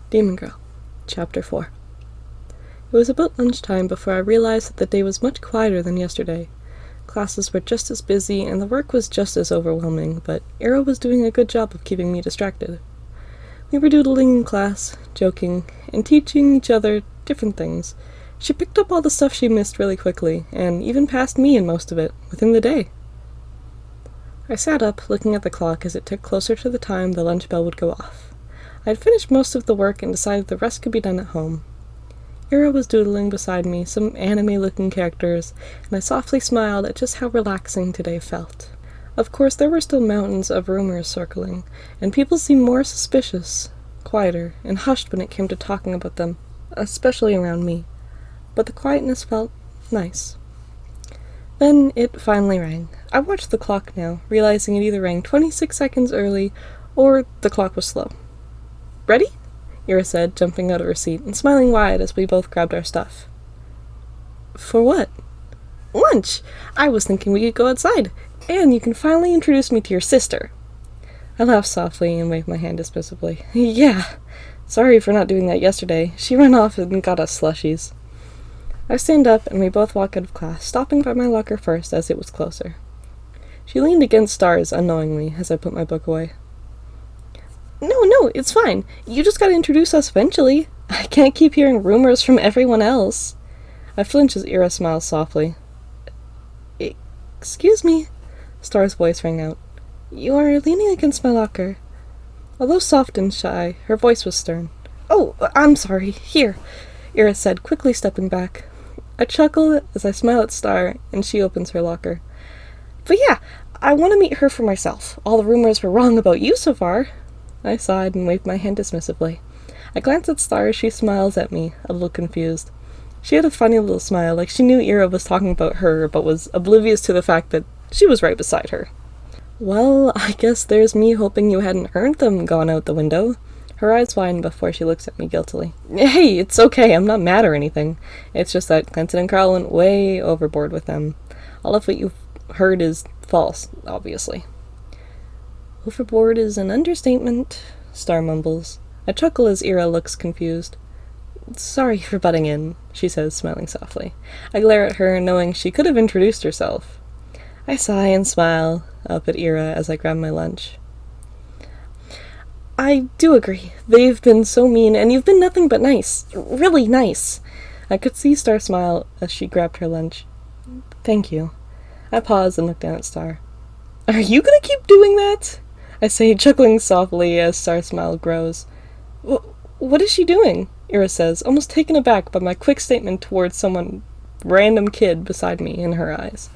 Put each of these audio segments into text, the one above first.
Demongirl, Chapter 4. It was about lunchtime before I realized that the day was much quieter than yesterday. Classes were just as busy and the work was just as overwhelming, but Era was doing a good job of keeping me distracted. We were doodling in class, joking, and teaching each other different things. She picked up all the stuff she missed really quickly, and even passed me in most of it, within the day. I sat up, looking at the clock as it ticked closer to the time the lunch bell would go off. I had finished most of the work and decided the rest could be done at home. Ira was doodling beside me, some anime-looking characters, and I softly smiled at just how relaxing today felt. Of course, there were still mountains of rumors circling, and people seemed more suspicious, quieter, and hushed when it came to talking about them, especially around me. But the quietness felt nice. Then it finally rang. I watched the clock now, realizing it either rang 26 seconds early, or the clock was slow. "Ready?" Ira said, jumping out of her seat and smiling wide as we both grabbed our stuff. "For what?" "Lunch! I was thinking we could go outside, and you can finally introduce me to your sister." I laughed softly and waved my hand dismissively. "Yeah, sorry for not doing that yesterday. She ran off and got us slushies." I stand up and we both walk out of class, stopping by my locker first as it was closer. She leaned against Stars unknowingly as I put my book away. No, it's fine. You just gotta introduce us eventually. I can't keep hearing rumors from everyone else." I flinched as Ira smiles softly. "Excuse me," Star's voice rang out. "You are leaning against my locker." Although soft and shy, her voice was stern. "Oh, I'm sorry. Here," Ira said, quickly stepping back. I chuckled as I smile at Star, and she opens her locker. "But yeah, I want to meet her for myself. All the rumors were wrong about you so far." I sighed and waved my hand dismissively. I glanced at Star as she smiles at me, a little confused. She had a funny little smile, like she knew Ira was talking about her, but was oblivious to the fact that she was right beside her. "Well, I guess there's me hoping you hadn't heard them gone out the window." Her eyes widen before she looks at me guiltily. "Hey, it's okay, I'm not mad or anything. It's just that Clinton and Carl went way overboard with them. All of what you've heard is false, obviously." "Overboard is an understatement," Star mumbles. I chuckle as Ira looks confused. "Sorry for butting in," she says, smiling softly. I glare at her, knowing she could have introduced herself. I sigh and smile up at Ira as I grab my lunch. "I do agree. They've been so mean, and you've been nothing but nice. Really nice." I could see Star smile as she grabbed her lunch. "Thank you." I pause and look down at Star. "Are you gonna keep doing that?" I say, chuckling softly as Star's smile grows. What is she doing?" Ira says, almost taken aback by my quick statement towards someone random kid beside me in her eyes.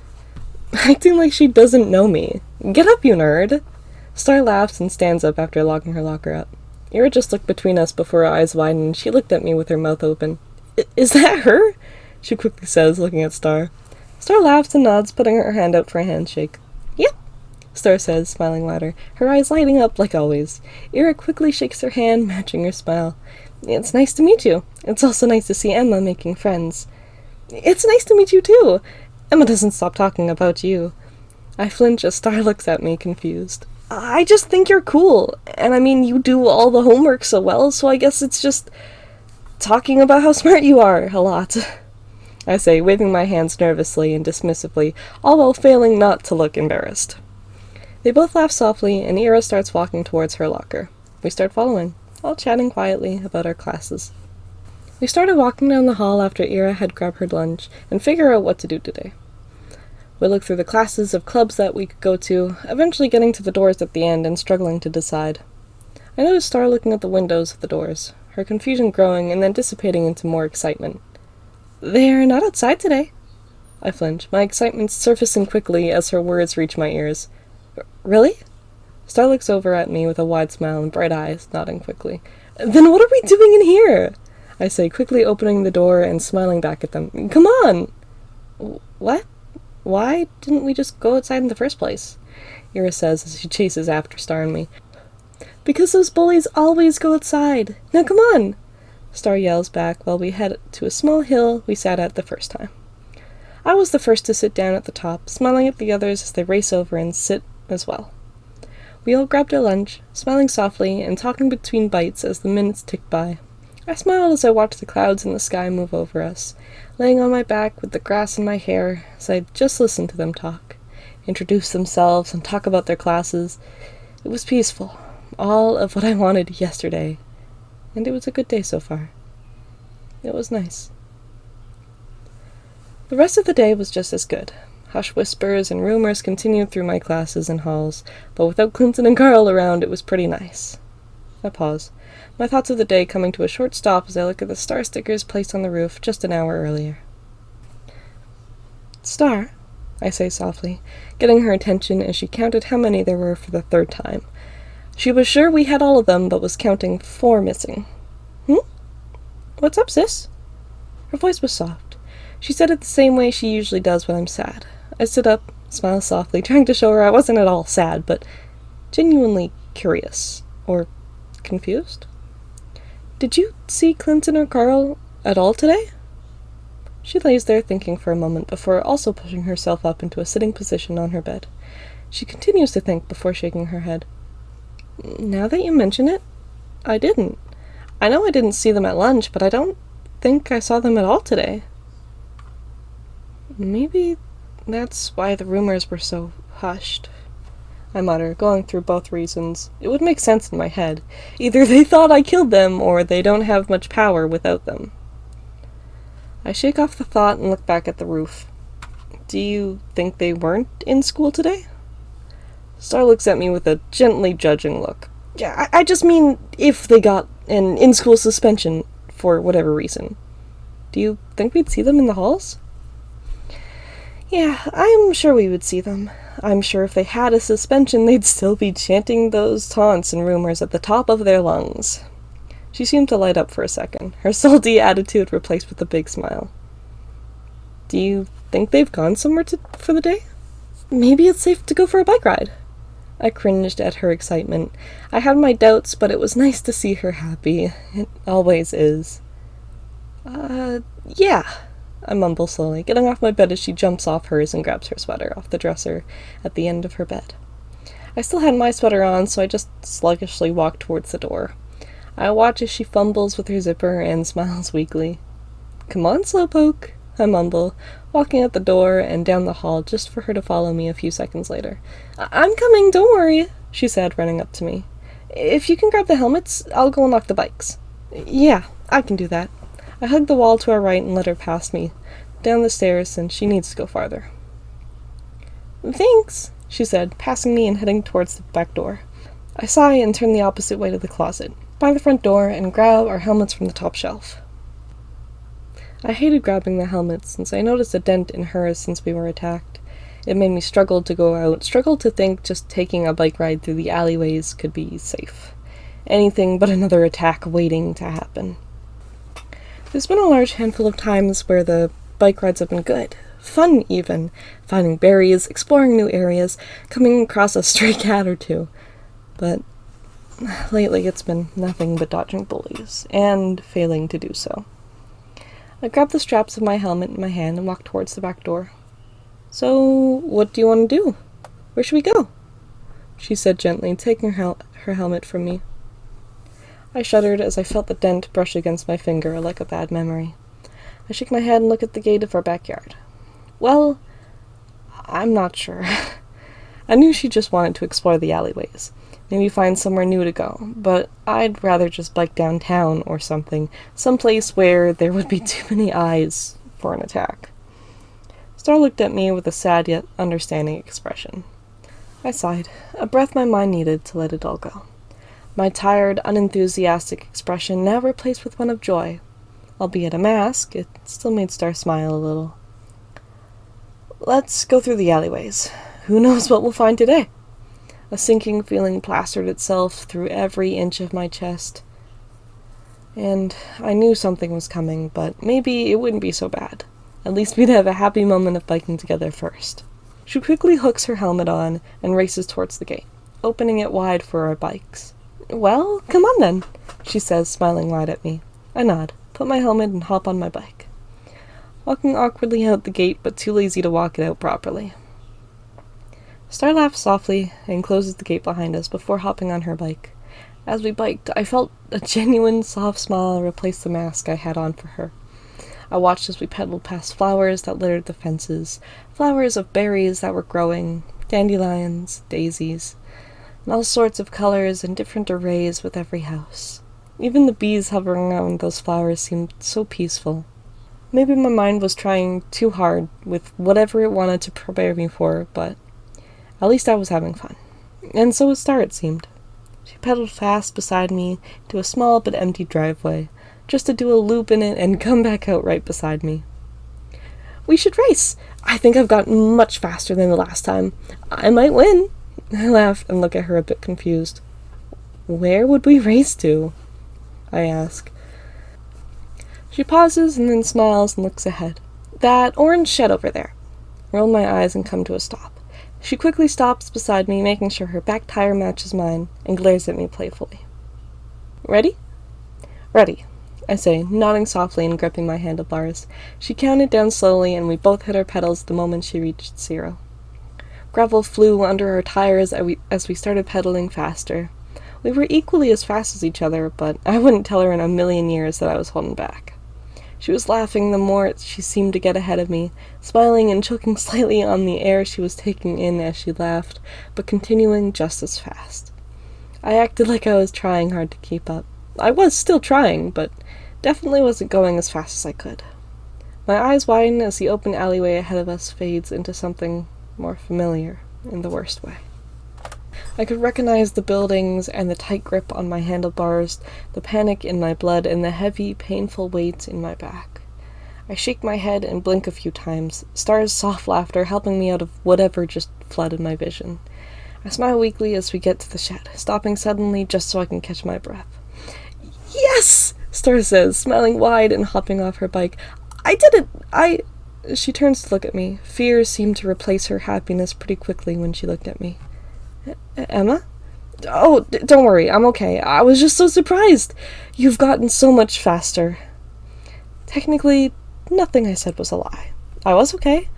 "Acting like she doesn't know me. Get up, you nerd." Star laughs and stands up after locking her locker up. Ira just looked between us before her eyes widened and she looked at me with her mouth open. Is that her?" she quickly says, looking at Star. Star laughs and nods, putting her hand out for a handshake. "Yep," Star says, smiling wider, her eyes lighting up like always. Ira quickly shakes her hand, matching her smile. "It's nice to meet you. It's also nice to see Emma making friends." "It's nice to meet you too. Emma doesn't stop talking about you." I flinch as Star looks at me, confused. "I just think you're cool. And I mean, you do all the homework so well, so I guess it's just talking about how smart you are a lot," I say, waving my hands nervously and dismissively, all while failing not to look embarrassed. They both laugh softly, and Ira starts walking towards her locker. We start following, all chatting quietly about our classes. We started walking down the hall after Ira had grabbed her lunch, and figure out what to do today. We looked through the classes of clubs that we could go to, eventually getting to the doors at the end and struggling to decide. I noticed Star looking at the windows of the doors, her confusion growing and then dissipating into more excitement. "They're not outside today." I flinch, my excitement surfacing quickly as her words reach my ears. "Really?" Star looks over at me with a wide smile and bright eyes, nodding quickly. "Then what are we doing in here?" I say, quickly opening the door and smiling back at them. "Come on!" "What? Why didn't we just go outside in the first place?" Ira says as she chases after Star and me. "Because those bullies always go outside. Now come on!" Star yells back while we head to a small hill we sat at the first time. I was the first to sit down at the top, smiling at the others as they race over and sit as well. We all grabbed our lunch, smiling softly and talking between bites as the minutes ticked by. I smiled as I watched the clouds in the sky move over us, laying on my back with the grass in my hair as I just listened to them talk, introduce themselves and talk about their classes. It was peaceful, all of what I wanted yesterday, and it was a good day so far. It was nice. The rest of the day was just as good. Hush whispers and rumors continued through my classes and halls, but without Clinton and Carl around, it was pretty nice. I pause, my thoughts of the day coming to a short stop as I look at the star stickers placed on the roof just an hour earlier. "Star," I say softly, getting her attention as she counted how many there were for the third time. She was sure we had all of them, but was counting 4 missing. "What's up, sis?" Her voice was soft. She said it the same way she usually does when I'm sad. I stood up, smiled softly, trying to show her I wasn't at all sad, but genuinely curious. Or confused? "Did you see Clinton or Carl at all today?" She lays there thinking for a moment before also pushing herself up into a sitting position on her bed. She continues to think before shaking her head. "Now that you mention it, I didn't. I know I didn't see them at lunch, but I don't think I saw them at all today." "Maybe that's why the rumors were so hushed," I mutter, going through both reasons. It would make sense in my head. Either they thought I killed them, or they don't have much power without them. I shake off the thought and look back at the roof. "Do you think they weren't in school today?" Star looks at me with a gently judging look. "Yeah, I just mean if they got an in-school suspension for whatever reason. Do you think we'd see them in the halls?" "Yeah, I'm sure we would see them. I'm sure if they had a suspension, they'd still be chanting those taunts and rumors at the top of their lungs." She seemed to light up for a second, her salty attitude replaced with a big smile. "Do you think they've gone somewhere for the day? Maybe it's safe to go for a bike ride." I cringed at her excitement. I had my doubts, but it was nice to see her happy. It always is. Yeah," I mumble slowly, getting off my bed as she jumps off hers and grabs her sweater off the dresser at the end of her bed. I still had my sweater on, so I just sluggishly walked towards the door. I watch as she fumbles with her zipper and smiles weakly. "Come on, Slowpoke," I mumble, walking out the door and down the hall just for her to follow me a few seconds later. "I'm coming, don't worry," she said, running up to me. "If you can grab the helmets, I'll go unlock the bikes." "Yeah, I can do that." I hugged the wall to her right and let her pass me down the stairs since she needs to go farther. "Thanks," she said, passing me and heading towards the back door. I sigh and turn the opposite way to the closet, by the front door, and grab our helmets from the top shelf. I hated grabbing the helmets since I noticed a dent in hers since we were attacked. It made me struggle to go out, struggle to think just taking a bike ride through the alleyways could be safe. Anything but another attack waiting to happen. There's been a large handful of times where the bike rides have been good. Fun, even. Finding berries, exploring new areas, coming across a stray cat or two. But lately it's been nothing but dodging bullies, and failing to do so. I grabbed the straps of my helmet in my hand and walked towards the back door. "So, what do you want to do? Where should we go?" she said gently, taking her helmet from me. I shuddered as I felt the dent brush against my finger like a bad memory. I shook my head and looked at the gate of our backyard. "Well, I'm not sure." I knew she just wanted to explore the alleyways, maybe find somewhere new to go, but I'd rather just bike downtown or something, someplace where there would be too many eyes for an attack. Star looked at me with a sad yet understanding expression. I sighed, a breath my mind needed to let it all go. My tired, unenthusiastic expression now replaced with one of joy. Albeit a mask, it still made Star smile a little. "Let's go through the alleyways. Who knows what we'll find today?" A sinking feeling plastered itself through every inch of my chest. And I knew something was coming, but maybe it wouldn't be so bad. At least we'd have a happy moment of biking together first. She quickly hooks her helmet on and races towards the gate, opening it wide for our bikes. "Well, come on then," she says, smiling wide at me. I nod, put my helmet, and hop on my bike. Walking awkwardly out the gate, but too lazy to walk it out properly. Star laughed softly and closes the gate behind us before hopping on her bike. As we biked, I felt a genuine soft smile replace the mask I had on for her. I watched as we pedaled past flowers that littered the fences, flowers of berries that were growing, dandelions, daisies, and all sorts of colors and different arrays with every house. Even the bees hovering around those flowers seemed so peaceful. Maybe my mind was trying too hard with whatever it wanted to prepare me for, but at least I was having fun. And so was Star, it seemed. She pedaled fast beside me to a small but empty driveway, just to do a loop in it and come back out right beside me. "We should race! I think I've gotten much faster than the last time. I might win." I laughed and looked at her a bit confused. "Where would we race to?" I ask. She pauses and then smiles and looks ahead. "That orange shed over there." Roll my eyes and come to a stop. She quickly stops beside me, making sure her back tire matches mine, and glares at me playfully. "Ready?" "Ready," I say, nodding softly and gripping my handlebars. She counted down slowly, and we both hit our pedals the moment she reached 0. Gravel flew under our tires as we started pedaling faster. We were equally as fast as each other, but I wouldn't tell her in a million years that I was holding back. She was laughing the more she seemed to get ahead of me, smiling and choking slightly on the air she was taking in as she laughed, but continuing just as fast. I acted like I was trying hard to keep up. I was still trying, but definitely wasn't going as fast as I could. My eyes widen as the open alleyway ahead of us fades into something more familiar, in the worst way. I could recognize the buildings and the tight grip on my handlebars, the panic in my blood, and the heavy, painful weight in my back. I shake my head and blink a few times, Star's soft laughter helping me out of whatever just flooded my vision. I smile weakly as we get to the shed, stopping suddenly just so I can catch my breath. "Yes!" Star says, smiling wide and hopping off her bike. "I did it! She turns to look at me. Fear seemed to replace her happiness pretty quickly when she looked at me. "Emma?" "Oh, don't worry, I'm okay. I was just so surprised. You've gotten so much faster." Technically, nothing I said was a lie. I was okay.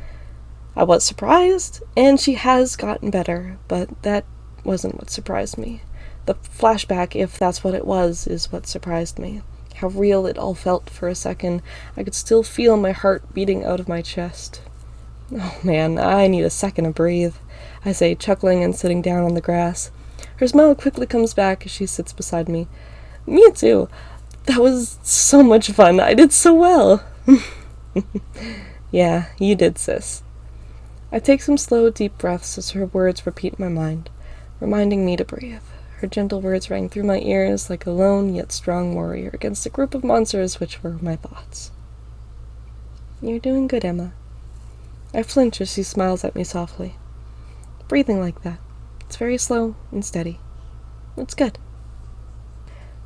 I was surprised, and she has gotten better, but that wasn't what surprised me. The flashback, if that's what it was, is what surprised me. How real it all felt for a second. I could still feel my heart beating out of my chest. "Oh man, I need a second to breathe," I say, chuckling and sitting down on the grass. Her smile quickly comes back as she sits beside me. "Me too. That was so much fun. I did so well." "Yeah, you did, sis." I take some slow, deep breaths as her words repeat in my mind, reminding me to breathe. Her gentle words rang through my ears like a lone yet strong warrior against a group of monsters which were my thoughts. "You're doing good, Emma." I flinch as she smiles at me softly. "Breathing like that. It's very slow and steady. It's good."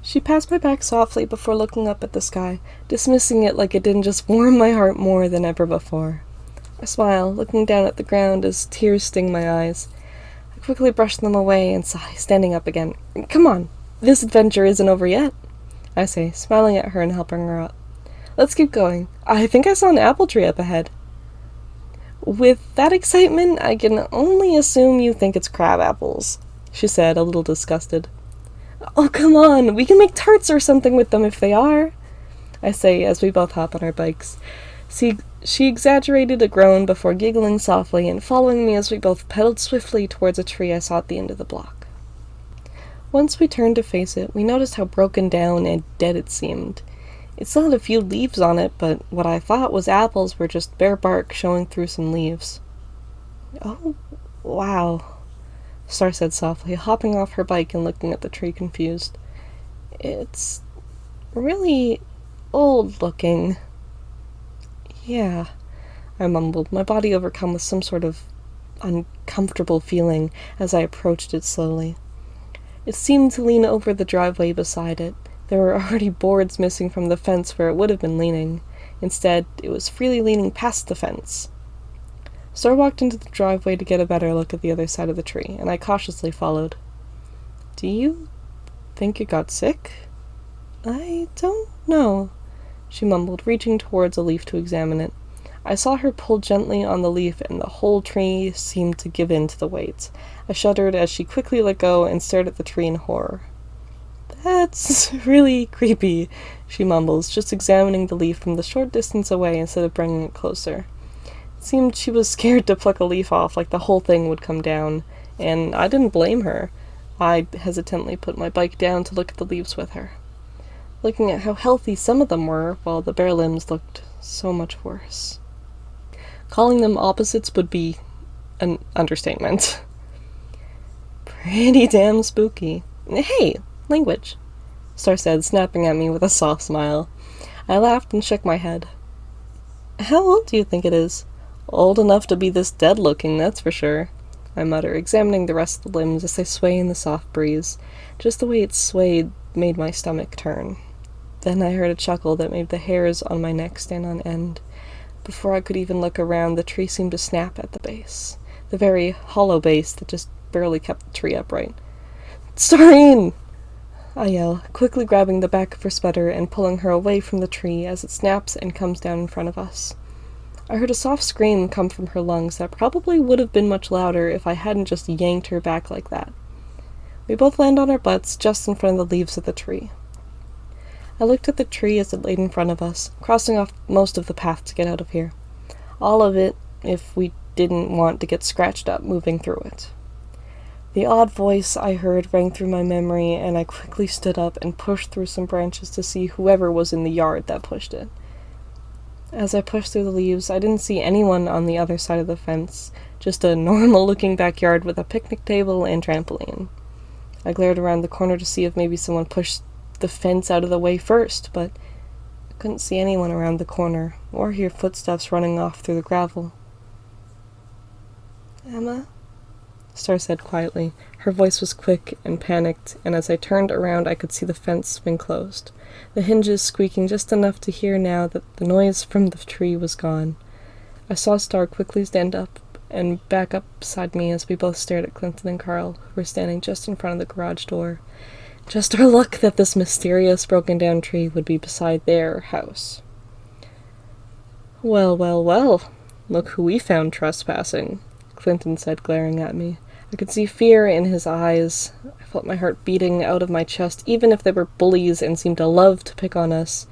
She pats my back softly before looking up at the sky, dismissing it like it didn't just warm my heart more than ever before. I smile, looking down at the ground as tears sting my eyes. I quickly brush them away and sigh, standing up again. "Come on, this adventure isn't over yet," I say, smiling at her and helping her up. "Let's keep going. I think I saw an apple tree up ahead." "With that excitement, I can only assume you think it's crab apples," she said, a little disgusted. "Oh, come on, we can make tarts or something with them if they are," I say as we both hop on our bikes. She exaggerated a groan before giggling softly and following me as we both pedaled swiftly towards a tree I saw at the end of the block. Once we turned to face it, we noticed how broken down and dead it seemed. It still had a few leaves on it, but what I thought was apples were just bare bark showing through some leaves. "Oh, wow," Star said softly, hopping off her bike and looking at the tree confused. "It's really old looking." "Yeah," I mumbled, my body overcome with some sort of uncomfortable feeling as I approached it slowly. It seemed to lean over the driveway beside it. There were already boards missing from the fence where it would have been leaning. Instead, it was freely leaning past the fence. Star walked into the driveway to get a better look at the other side of the tree, and I cautiously followed. "Do you think it got sick?" "I don't know," she mumbled, reaching towards a leaf to examine it. I saw her pull gently on the leaf, and the whole tree seemed to give in to the weight. I shuddered as she quickly let go and stared at the tree in horror. "That's really creepy," she mumbles, just examining the leaf from the short distance away instead of bringing it closer. It seemed she was scared to pluck a leaf off, like the whole thing would come down, and I didn't blame her. I hesitantly put my bike down to look at the leaves with her, looking at how healthy some of them were, while the bare limbs looked so much worse. Calling them opposites would be an understatement. "Pretty damn spooky. Hey, language," Star said, snapping at me with a soft smile. I laughed and shook my head. "How old do you think it is?" "Old enough to be this dead-looking, that's for sure," I mutter, examining the rest of the limbs as they sway in the soft breeze. Just the way it swayed made my stomach turn. Then I heard a chuckle that made the hairs on my neck stand on end. Before I could even look around, the tree seemed to snap at the base. The very hollow base that just barely kept the tree upright. "Starine!" I yell, quickly grabbing the back of her sweater and pulling her away from the tree as it snaps and comes down in front of us. I heard a soft scream come from her lungs that probably would have been much louder if I hadn't just yanked her back like that. We both land on our butts just in front of the leaves of the tree. I looked at the tree as it laid in front of us, crossing off most of the path to get out of here. All of it, if we didn't want to get scratched up moving through it. The odd voice I heard rang through my memory, and I quickly stood up and pushed through some branches to see whoever was in the yard that pushed it. As I pushed through the leaves, I didn't see anyone on the other side of the fence, just a normal-looking backyard with a picnic table and trampoline. I glared around the corner to see if maybe someone pushed the fence out of the way first, but I couldn't see anyone around the corner, or hear footsteps running off through the gravel. "Emma?" Star said quietly. Her voice was quick and panicked, and as I turned around I could see the fence swing closed, the hinges squeaking just enough to hear now that the noise from the tree was gone. I saw Star quickly stand up and back up beside me as we both stared at Clinton and Carl, who were standing just in front of the garage door. Just our luck that this mysterious broken-down tree would be beside their house. "Well, well, well, look who we found trespassing," Clinton said, glaring at me. I could see fear in his eyes. I felt my heart beating out of my chest, even if they were bullies and seemed to love to pick on us.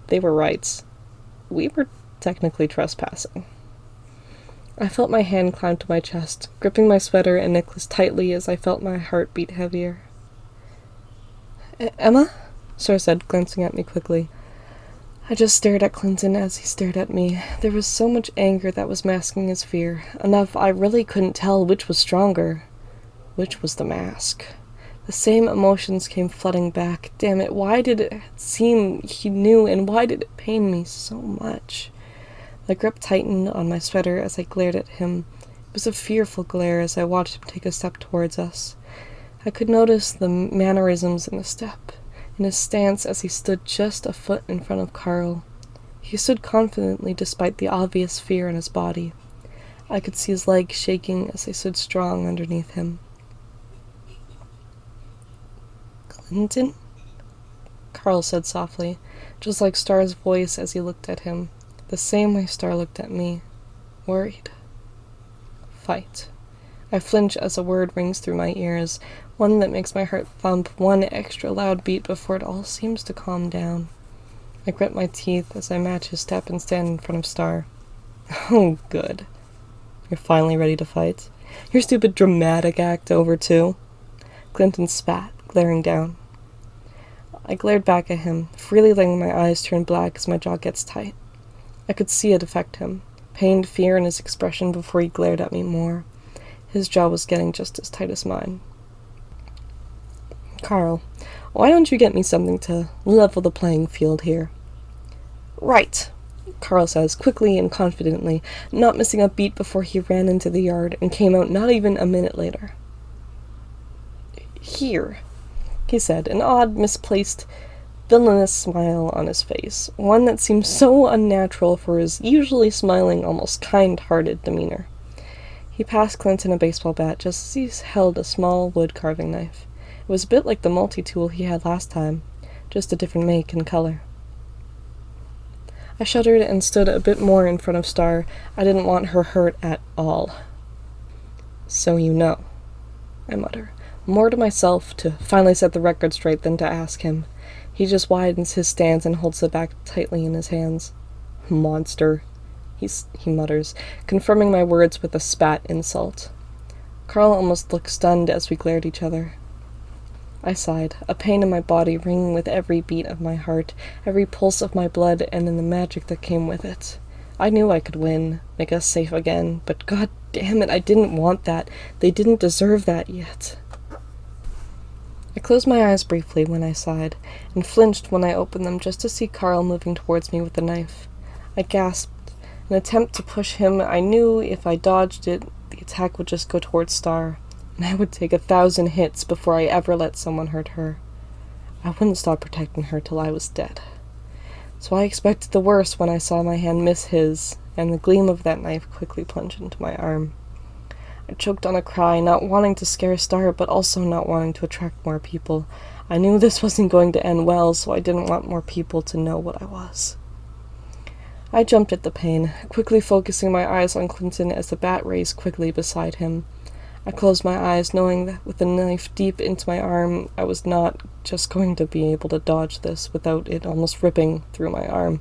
They were right. We were technically trespassing. I felt my hand climb to my chest, gripping my sweater and necklace tightly as I felt my heart beat heavier. "Emma?" Star said, glancing at me quickly. I just stared at Clinton as he stared at me. There was so much anger that was masking his fear, enough I really couldn't tell which was stronger. Which was the mask? The same emotions came flooding back. Damn it, why did it seem he knew, and why did it pain me so much? My grip tightened on my sweater as I glared at him. It was a fearful glare as I watched him take a step towards us. I could notice the mannerisms in the step, in his stance as he stood just a foot in front of Carl. He stood confidently despite the obvious fear in his body. I could see his legs shaking as they stood strong underneath him. "Clinton?" Carl said softly, just like Star's voice as he looked at him, the same way Star looked at me. Worried. Fight. I flinch as a word rings through my ears, one that makes my heart thump one extra loud beat before it all seems to calm down. I grit my teeth as I match his step and stand in front of Star. "Oh, good. You're finally ready to fight? Your stupid dramatic act over, too?" Clinton spat, glaring down. I glared back at him, freely letting my eyes turn black as my jaw gets tight. I could see it affect him, pained fear in his expression before he glared at me more. His jaw was getting just as tight as mine. "Carl, why don't you get me something to level the playing field here?" "Right," Carl says, quickly and confidently, not missing a beat before he ran into the yard and came out not even a minute later. "Here," he said, an odd, misplaced, villainous smile on his face, one that seemed so unnatural for his usually smiling, almost kind-hearted demeanor. He passed Clinton a baseball bat just as he held a small wood carving knife. It was a bit like the multi-tool he had last time, just a different make and color. I shuddered and stood a bit more in front of Star. I didn't want her hurt at all. "So you know," I mutter, more to myself to finally set the record straight than to ask him. He just widens his stance and holds the bag tightly in his hands. "Monster," he mutters, confirming my words with a spat insult. Carl almost looked stunned as we glared at each other. I sighed, a pain in my body ringing with every beat of my heart, every pulse of my blood, and in the magic that came with it. I knew I could win, make us safe again, but god damn it, I didn't want that. They didn't deserve that yet. I closed my eyes briefly when I sighed, and flinched when I opened them just to see Carl moving towards me with the knife. I gasped. An attempt to push him. I knew if I dodged it, the attack would just go towards Star, and I would take 1,000 hits before I ever let someone hurt her. I wouldn't stop protecting her till I was dead. So I expected the worst when I saw my hand miss his, and the gleam of that knife quickly plunge into my arm. I choked on a cry, not wanting to scare Star, but also not wanting to attract more people. I knew this wasn't going to end well, so I didn't want more people to know what I was. I jumped at the pain, quickly focusing my eyes on Clinton as the bat raised quickly beside him. I closed my eyes, knowing that with the knife deep into my arm, I was not just going to be able to dodge this without it almost ripping through my arm.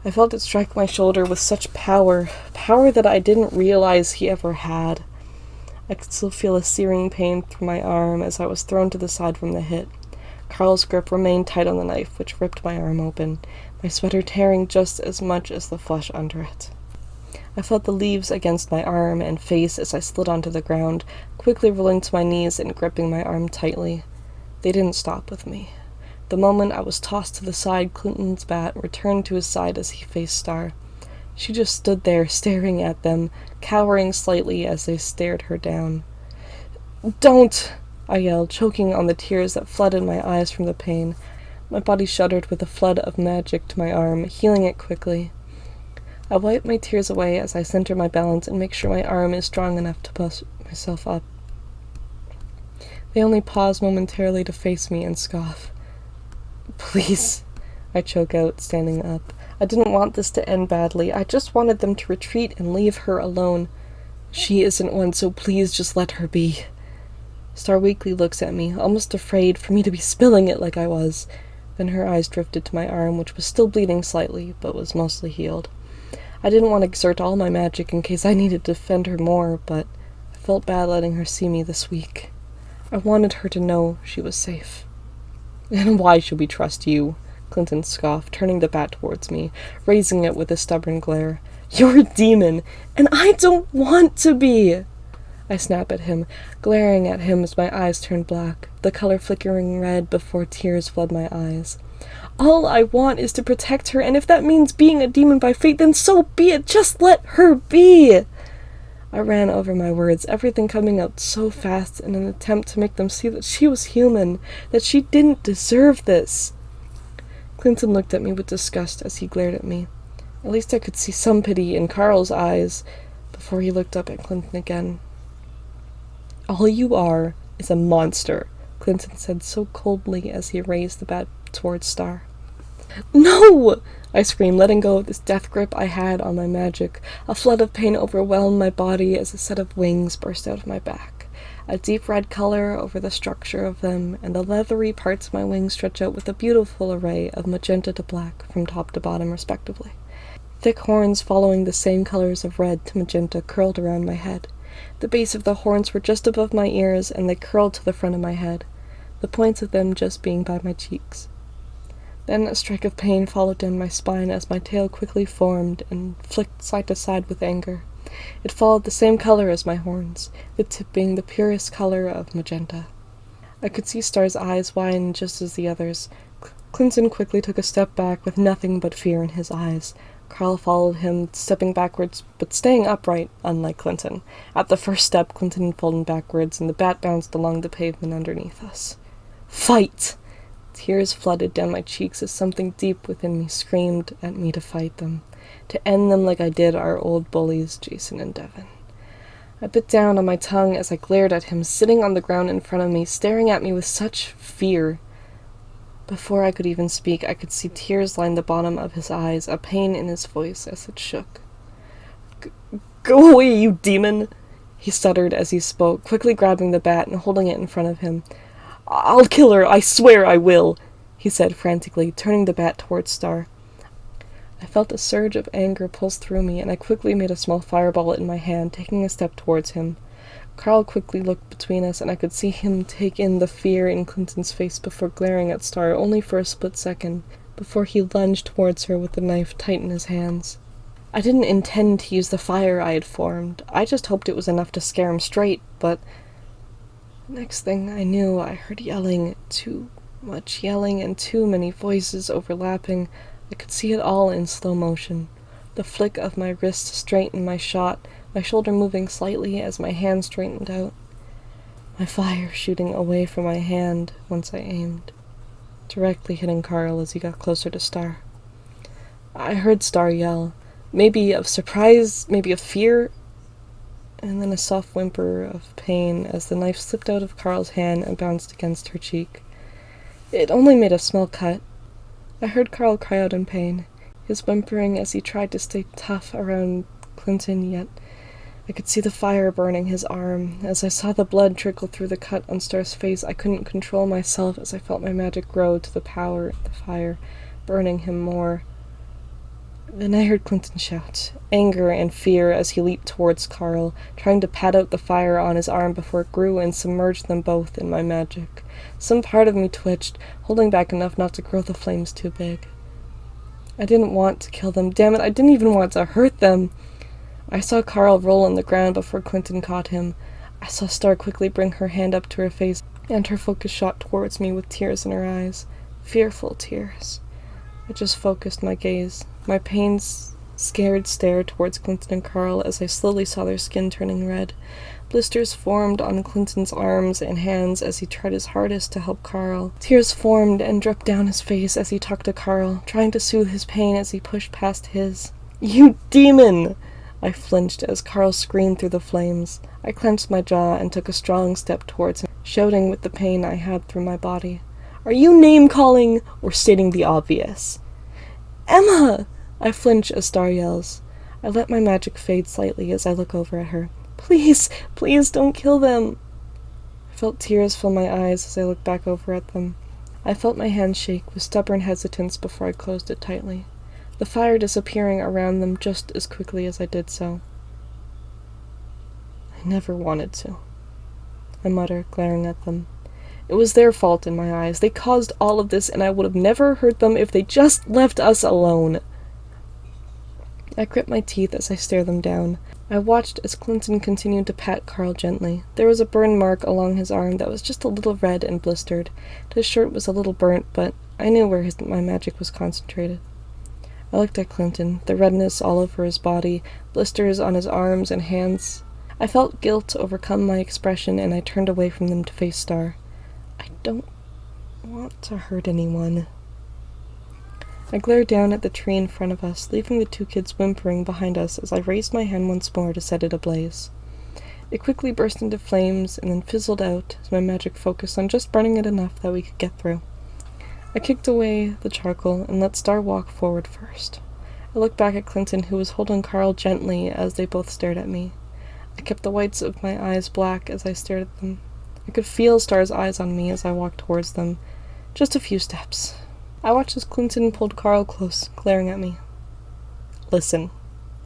I felt it strike my shoulder with such power that I didn't realize he ever had. I could still feel a searing pain through my arm as I was thrown to the side from the hit. Carl's grip remained tight on the knife, which ripped my arm open, my sweater tearing just as much as the flesh under it. I felt the leaves against my arm and face as I slid onto the ground, quickly rolling to my knees and gripping my arm tightly. They didn't stop with me. The moment I was tossed to the side, Clinton's bat returned to his side as he faced Star. She just stood there, staring at them, cowering slightly as they stared her down. "Don't!" I yelled, choking on the tears that flooded my eyes from the pain. My body shuddered with a flood of magic to my arm, healing it quickly. I wipe my tears away as I center my balance and make sure my arm is strong enough to push myself up. They only pause momentarily to face me and scoff. "Please," I choke out, standing up. I didn't want this to end badly. I just wanted them to retreat and leave her alone. She isn't one, so please just let her be. Star weakly looks at me, almost afraid for me to be spilling it like I was. Then her eyes drifted to my arm, which was still bleeding slightly, but was mostly healed. I didn't want to exert all my magic in case I needed to defend her more, but I felt bad letting her see me this weak. I wanted her to know she was safe. "And why should we trust you?" Clinton scoffed, turning the bat towards me, raising it with a stubborn glare. "You're a demon, and I don't want to be!" I snap at him, glaring at him as my eyes turned black, the color flickering red before tears flood my eyes. "All I want is to protect her, and if that means being a demon by fate, then so be it! Just let her be!" I ran over my words, everything coming out so fast in an attempt to make them see that she was human, that she didn't deserve this. Clinton looked at me with disgust as he glared at me. At least I could see some pity in Carl's eyes before he looked up at Clinton again. "All you are is a monster," Clinton said so coldly as he raised the bat towards Star. "No!" I screamed, letting go of this death grip I had on my magic. A flood of pain overwhelmed my body as a set of wings burst out of my back. A deep red color over the structure of them, and the leathery parts of my wings stretch out with a beautiful array of magenta to black from top to bottom respectively. Thick horns following the same colors of red to magenta curled around my head. The base of the horns were just above my ears, and they curled to the front of my head, the points of them just being by my cheeks. Then a strike of pain followed down my spine as my tail quickly formed and flicked side to side with anger. It followed the same color as my horns, the tip being the purest color of magenta. I could see Star's eyes widen just as the others. Clinton quickly took a step back with nothing but fear in his eyes. Carl followed him, stepping backwards, but staying upright, unlike Clinton. At the first step, Clinton folded backwards, and the bat bounced along the pavement underneath us. "Fight!" Tears flooded down my cheeks as something deep within me screamed at me to fight them, to end them like I did our old bullies, Jason and Devin. I bit down on my tongue as I glared at him, sitting on the ground in front of me, staring at me with such fear. Before I could even speak, I could see tears line the bottom of his eyes, a pain in his voice as it shook. Go away, you demon! He stuttered as he spoke, quickly grabbing the bat and holding it in front of him. I'll kill her, I swear I will, he said frantically, turning the bat towards Star. I felt a surge of anger pulse through me, and I quickly made a small fireball in my hand, taking a step towards him. Carl quickly looked between us, and I could see him take in the fear in Clinton's face before glaring at Star only for a split second, before he lunged towards her with the knife tight in his hands. I didn't intend to use the fire I had formed. I just hoped it was enough to scare him straight, but next thing I knew, I heard yelling, too much yelling and too many voices overlapping. I could see it all in slow motion. The flick of my wrist to straighten my shot, my shoulder moving slightly as my hand straightened out. My fire shooting away from my hand once I aimed, directly hitting Carl as he got closer to Star. I heard Star yell, maybe of surprise, maybe of fear, and then a soft whimper of pain as the knife slipped out of Carl's hand and bounced against her cheek. It only made a small cut. I heard Carl cry out in pain, his whimpering as he tried to stay tough around Clinton, yet I could see the fire burning his arm. As I saw the blood trickle through the cut on Star's face, I couldn't control myself as I felt my magic grow to the power of the fire, burning him more. Then I heard Clinton shout, anger and fear as he leaped towards Carl, trying to pat out the fire on his arm before it grew and submerged them both in my magic. Some part of me twitched, holding back enough not to grow the flames too big. I didn't want to kill them. Damn it, I didn't even want to hurt them. I saw Carl roll on the ground before Clinton caught him. I saw Star quickly bring her hand up to her face, and her focus shot towards me with tears in her eyes. Fearful tears. I just focused my gaze, my pain's scared stare towards Clinton and Carl as I slowly saw their skin turning red. Blisters formed on Clinton's arms and hands as he tried his hardest to help Carl. Tears formed and dripped down his face as he talked to Carl, trying to soothe his pain as he pushed past his. You demon! I flinched as Carl screamed through the flames. I clenched my jaw and took a strong step towards him, shouting with the pain I had through my body. Are you name-calling or stating the obvious? Emma! I flinch as Star yells. I let my magic fade slightly as I look over at her. Please, please don't kill them. I felt tears fill my eyes as I looked back over at them. I felt my hand shake with stubborn hesitance before I closed it tightly, the fire disappearing around them just as quickly as I did so. I never wanted to, I muttered, glaring at them. It was their fault in my eyes. They caused all of this, and I would have never hurt them if they just left us alone. I grit my teeth as I stared them down. I watched as Clinton continued to pat Carl gently. There was a burn mark along his arm that was just a little red and blistered. His shirt was a little burnt, but I knew where my magic was concentrated. I looked at Clinton, the redness all over his body, blisters on his arms and hands. I felt guilt overcome my expression, and I turned away from them to face Star. I don't want to hurt anyone. I glared down at the tree in front of us, leaving the two kids whimpering behind us as I raised my hand once more to set it ablaze. It quickly burst into flames and then fizzled out as my magic focused on just burning it enough that we could get through. I kicked away the charcoal and let Star walk forward first. I looked back at Clinton, who was holding Carl gently as they both stared at me. I kept the whites of my eyes black as I stared at them. I could feel Star's eyes on me as I walked towards them. Just a few steps. I watched as Clinton pulled Carl close, glaring at me. Listen,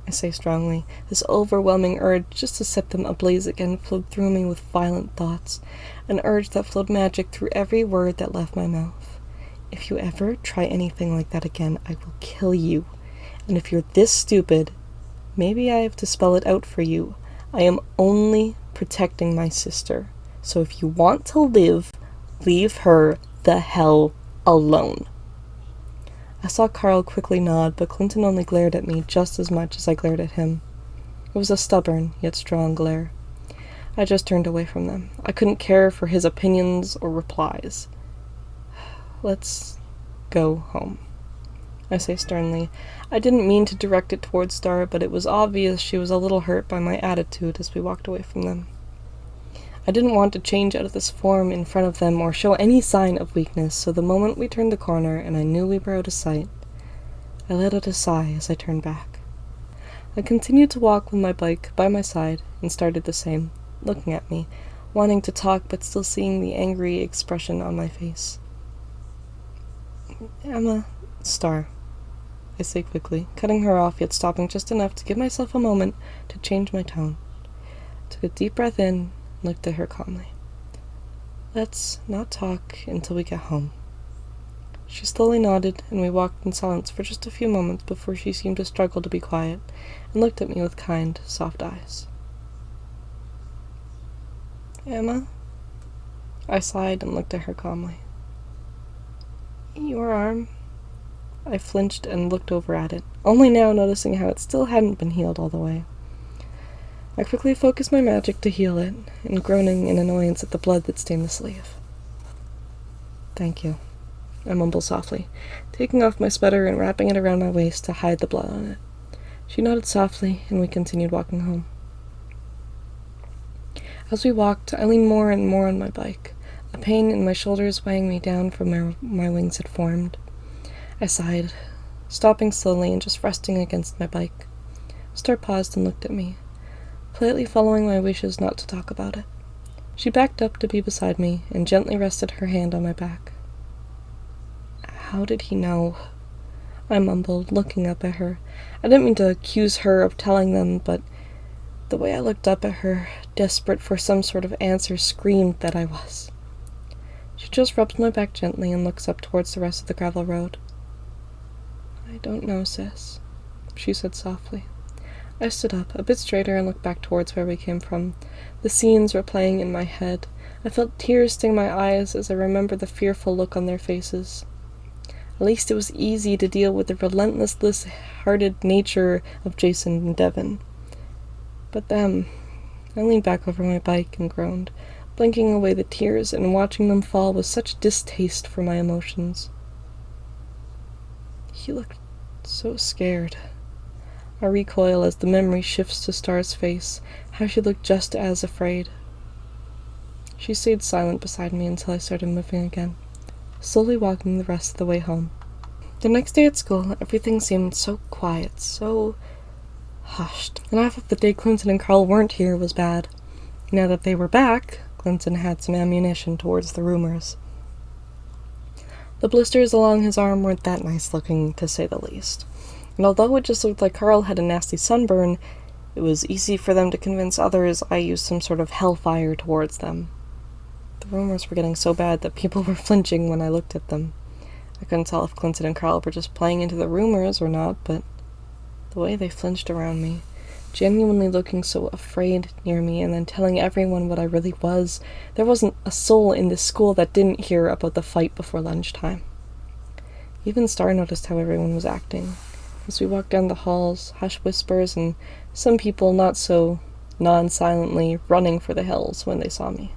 I say strongly. This overwhelming urge just to set them ablaze again flowed through me with violent thoughts, an urge that flowed magic through every word that left my mouth. If you ever try anything like that again, I will kill you. And if you're this stupid, maybe I have to spell it out for you. I am only protecting my sister. So if you want to live, leave her the hell alone. I saw Carl quickly nod, but Clinton only glared at me just as much as I glared at him. It was a stubborn, yet strong glare. I just turned away from them. I couldn't care for his opinions or replies. Let's go home, I say sternly. I didn't mean to direct it towards Star, but it was obvious she was a little hurt by my attitude as we walked away from them. I didn't want to change out of this form in front of them or show any sign of weakness, so the moment we turned the corner and I knew we were out of sight, I let out a sigh as I turned back. I continued to walk with my bike by my side and started the same, looking at me, wanting to talk but still seeing the angry expression on my face. Emma, Star, I say quickly, cutting her off yet stopping just enough to give myself a moment to change my tone. Took a deep breath in and looked at her calmly. Let's not talk until we get home. She slowly nodded, and we walked in silence for just a few moments before she seemed to struggle to be quiet, and looked at me with kind, soft eyes. Emma? I sighed and looked at her calmly. Your arm? I flinched and looked over at it, only now noticing how it still hadn't been healed all the way. I quickly focused my magic to heal it, and groaning in annoyance at the blood that stained the sleeve. Thank you, I mumbled softly, taking off my sweater and wrapping it around my waist to hide the blood on it. She nodded softly, and we continued walking home. As we walked, I leaned more and more on my bike, a pain in my shoulders weighing me down from where my wings had formed. I sighed, stopping slowly and just resting against my bike. Star paused and looked at me, politely following my wishes not to talk about it. She backed up to be beside me and gently rested her hand on my back. How did he know? I mumbled, looking up at her. I didn't mean to accuse her of telling them, but the way I looked up at her, desperate for some sort of answer, screamed that I was. She just rubs my back gently and looks up towards the rest of the gravel road. I don't know, sis, she said softly. I stood up, a bit straighter, and looked back towards where we came from. The scenes were playing in my head. I felt tears sting my eyes as I remembered the fearful look on their faces. At least it was easy to deal with the relentless-hearted nature of Jason and Devon. But them, I leaned back over my bike and groaned, blinking away the tears and watching them fall with such distaste for my emotions. He looked so scared. I recoil as the memory shifts to Star's face, how she looked just as afraid. She stayed silent beside me until I started moving again, slowly walking the rest of the way home. The next day at school, everything seemed so quiet, so hushed, and half of the day Clinton and Carl weren't here was bad. Now that they were back, Clinton had some ammunition towards the rumors. The blisters along his arm weren't that nice looking, to say the least. And although it just looked like Carl had a nasty sunburn, it was easy for them to convince others I used some sort of hellfire towards them. The rumors were getting so bad that people were flinching when I looked at them. I couldn't tell if Clinton and Carl were just playing into the rumors or not, but the way they flinched around me, genuinely looking so afraid near me and then telling everyone what I really was, there wasn't a soul in this school that didn't hear about the fight before lunchtime. Even Star noticed how everyone was acting. As we walked down the halls, hushed whispers, and some people not so non-silently running for the hills when they saw me.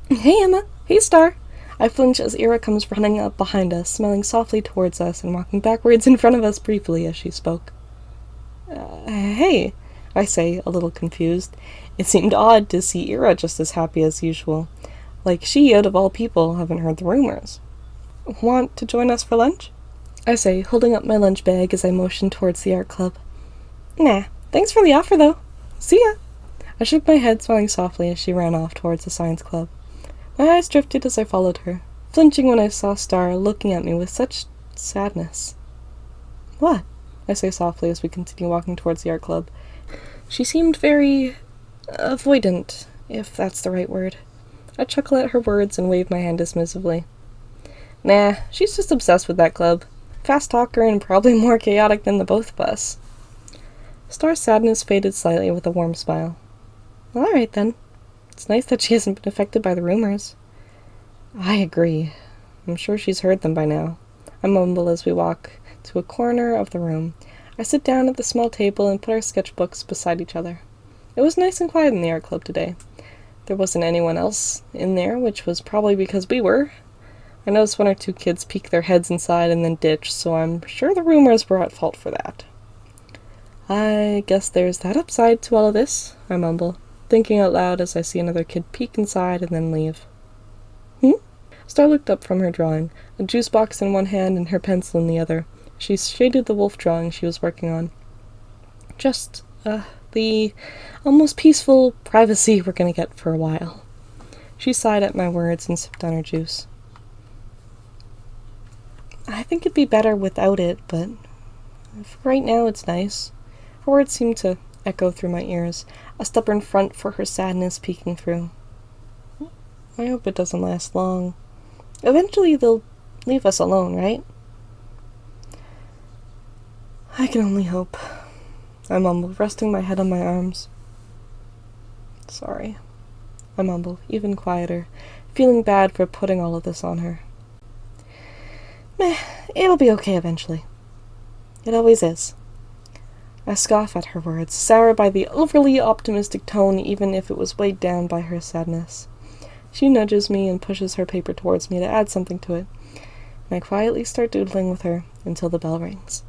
Hey, Emma! Hey, Star! I flinch as Ira comes running up behind us, smiling softly towards us and walking backwards in front of us briefly as she spoke. Hey, I say, a little confused. It seemed odd to see Ira just as happy as usual. Like she, out of all people, haven't heard the rumors. Want to join us for lunch? I say, holding up my lunch bag as I motion towards the art club. Nah, thanks for the offer, though. See ya! I shook my head, smiling softly as she ran off towards the science club. My eyes drifted as I followed her, flinching when I saw Star looking at me with such sadness. What? I say softly as we continue walking towards the art club. She seemed very avoidant, if that's the right word. I chuckle at her words and wave my hand dismissively. Nah, she's just obsessed with that club. Fast talker and probably more chaotic than the both of us. Star's sadness faded slightly with a warm smile. All right, then. It's nice that she hasn't been affected by the rumors. I agree. I'm sure she's heard them by now. I mumble as we walk to a corner of the room. I sit down at the small table and put our sketchbooks beside each other. It was nice and quiet in the art club today. There wasn't anyone else in there, which was probably because we were. I noticed one or two kids peek their heads inside and then ditch, so I'm sure the rumors were at fault for that. I guess there's that upside to all of this, I mumble. thinking out loud as I see another kid peek inside and then leave. Star looked up from her drawing, a juice box in one hand and her pencil in the other. She shaded the wolf drawing she was working on. Just, the almost peaceful privacy we're gonna get for a while. She sighed at my words and sipped on her juice. I think it'd be better without it, but for right now it's nice. Her words seemed to echo through my ears, a stubborn front for her sadness peeking through. I hope it doesn't last long. Eventually they'll leave us alone, right? I can only hope. I mumbled, resting my head on my arms. Sorry, I mumbled, even quieter, feeling bad for putting all of this on her. Meh, it'll be okay eventually. It always is. I scoff at her words, sour by the overly optimistic tone even if it was weighed down by her sadness. She nudges me and pushes her paper towards me to add something to it, and I quietly start doodling with her until the bell rings.